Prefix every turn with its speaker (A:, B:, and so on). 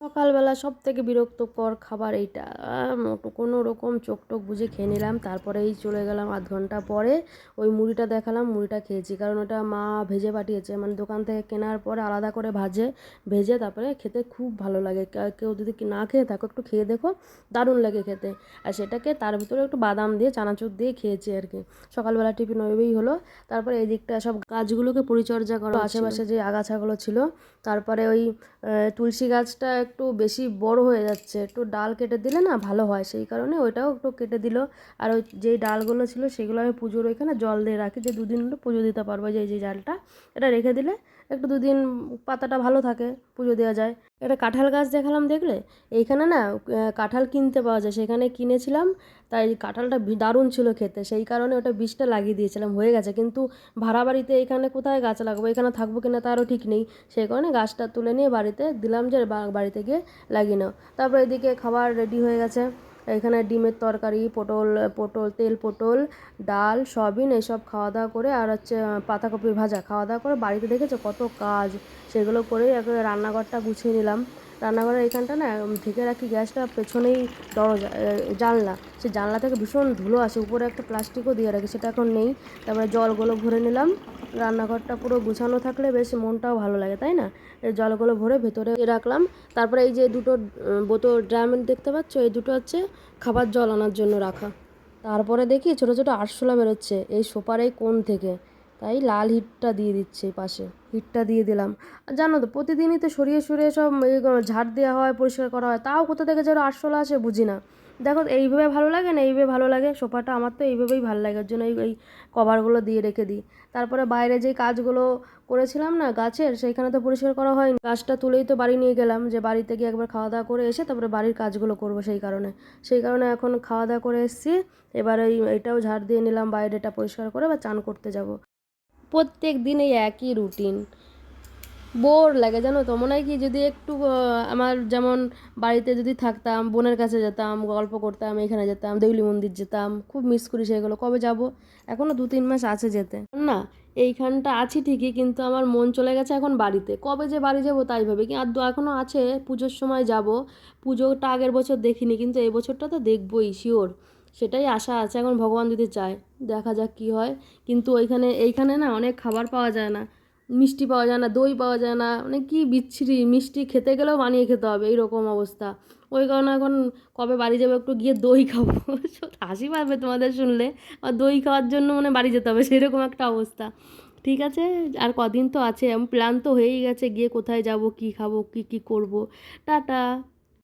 A: সকালবেলা সব থেকে বিরক্তকর খাবার এইটা। কোনো রকম চোখ টোক বুজে খেয়ে নিলাম, তারপরেই চলে গেলাম আধ ঘন্টা পরে। ওই মুড়িটা দেখালাম, মুড়িটা খেয়েছি, কারণ ওটা মা ভেজে পাঠিয়েছে, মানে দোকান থেকে কেনার পরে আলাদা করে ভেজে তারপরে খেতে খুব ভালো লাগে। কেউ যদি না খেয়ে থাকো একটু খেয়ে দেখো, দারুণ লাগে খেতে। আর সেটাকে তার ভিতরে একটু বাদাম দিয়ে চানাচুর দিয়ে খেয়েছি আর কি। সকালবেলা টিফিন ওইভাবেই হলো। তারপরে এই দিকটা সব গাছগুলোকে পরিচর্যা করা, আশেপাশে যে আগাছাগুলো ছিল। তারপরে ওই তুলসী গাছটা একটু বেশি বড় হয়ে যাচ্ছে, একটু ডাল কেটে দিলে না ভালো হয়, সেই কারণে ওইটাও একটু কেটে দিল। আর ওই যেই ডালগুলো ছিল সেগুলো আমি পুজোর ওইখানে জল দিয়ে রাখি, যে দুদিন পুজো দিতে পারবো। যে ডালটা এটা রেখে দিলে একটু দুদিন পাতাটা ভালো থাকে, পুজো দেওয়া যায়। এটা কাঁঠাল গাছ দেখালাম, দেখলে এইখানে না কাঁঠাল কিনতে পাওয়া যায়, সেখানে কিনেছিলাম। তাই কাঁঠালটা দারুণ ছিল খেতে, সেই কারণে ওটা বীজটা লাগিয়ে দিয়েছিলাম, হয়ে গেছে। কিন্তু ভাড়া বাড়িতে এখানে কোথায় গাছ লাগাবো, এখানে থাকবো কিনা তারও ঠিক নেই। সেই কারণে গাছটা তুলে নিয়ে বাড়িতে দিলাম, যে বাড়িতে গিয়ে লাগিয়ে নাও। তারপর এদিকে খাবার রেডি হয়ে গেছে। এখানে ডিমের তরকারি, তেল পটল, ডাল, সয়াবিন এইসব খাওয়া দাওয়া করে, আর হচ্ছে পাতাকপি ভাজা খাওয়া দাওয়া করে বাড়িতে দেখেছো কত কাজ, সেগুলো করেই একবারে রান্নাঘরটা গুছিয়ে নিলাম। রান্নাঘরের এইখানটা না ঢেকে রাখি গ্যাসটা, পেছনেই দরজা জানলা, সেই জানলা থেকে ভীষণ ধুলো আসে, উপরে একটা প্লাস্টিকও দিয়ে রাখি, সেটা এখন নেই। তারপরে জলগুলো ভরে নিলাম। রান্নাঘরটা পুরো গুছানো থাকলে বেশ মনটাও ভালো লাগে, তাই না? এই জলগুলো ভরে ভেতরে রাখলাম। তারপরে এই যে দুটো বোতল ড্রাম দেখতে পাচ্ছ, এই দুটো হচ্ছে খাবার জল আনার জন্য রাখা। তারপরে দেখি ছোট ছোট আরশোলা বেরোচ্ছে এই সোপার এই কোণ থেকে, তাই লাল হিটটা দিয়ে দিচ্ছে, পাশে হিটটা দিয়ে দিলাম। আর জানো তো প্রতিদিনই তো সরিয়ে সরিয়ে সব ঝাড় দেওয়া হয়, পরিষ্কার করা হয়, তাও কোথা থেকে যেন আরশোলা আসে বুঝি না। দেখো এইভাবে ভালো লাগে না, এইভাবে ভালো লাগে সোফাটা, আমার তো এইভাবেই ভালো লাগে, ওর জন্য এই কভারগুলো দিয়ে রেখে দিই। তারপরে বাইরে যে কাজগুলো করেছিলাম না গাছের, সেইখানে তো পরিষ্কার করা হয়নি, গাছটা তুলেই তো বাড়ি নিয়ে গেলাম, যে বাড়িতে গিয়ে একবার খাওয়া দাওয়া করে এসে তারপরে বাড়ির কাজগুলো করবো। সেই কারণে এখন খাওয়া দাওয়া করে এসেছি। এবার এটাও ঝাড় দিয়ে নিলাম, বাইরেটা পরিষ্কার করে বা চান করতে যাব। প্রত্যেক দিন এই একই রুটিন, বোর লাগে জানো তো। মনে হয় কি যদি একটু আমার যেমন বাড়িতে যদি থাকতাম, বোনের কাছে যেতাম, গল্প করতাম, এখানে যেতাম, দেউলি মন্দির যেতাম, খুব মিস করি সেগুলো। কবে যাব, এখনও 2-3 মাস আছে যেতে না। এইখানটা আছি ঠিকই, কিন্তু আমার মন চলে গেছে এখন বাড়িতে। কবে যে বাড়ি যাব তাই ভাবে কি, আর এখনও আছে, পুজোর সময় যাব। পুজোটা আগের বছর দেখিনি, কিন্তু এই বছরটা তো দেখবই শিওর, সেটাই আশা আছে। এখন ভগবান যদি চায়, দেখা যাক কি হয়। কিন্তু এইখানে না অনেক খাবার পাওয়া যায় না, মিষ্টি পাওয়া যায় না, দই পাওয়া যায় না, মানে কি বিচ্ছিরি, মিষ্টি খেতে গেলেও বানিয়ে খেতে হবে, এইরকম অবস্থা। ওই কারণে এখন কবে বাড়ি যাবো, একটু গিয়ে দই খাবো। হাসি পাবে তোমাদের শুনলে, আর দই খাওয়ার জন্য মানে বাড়ি যেতে হবে, সেরকম একটা অবস্থা। ঠিক আছে, আর কদিন তো আছে, প্ল্যান তো হয়েই গেছে, গিয়ে কোথায় যাব, কি খাবো, কি করব। টাটা।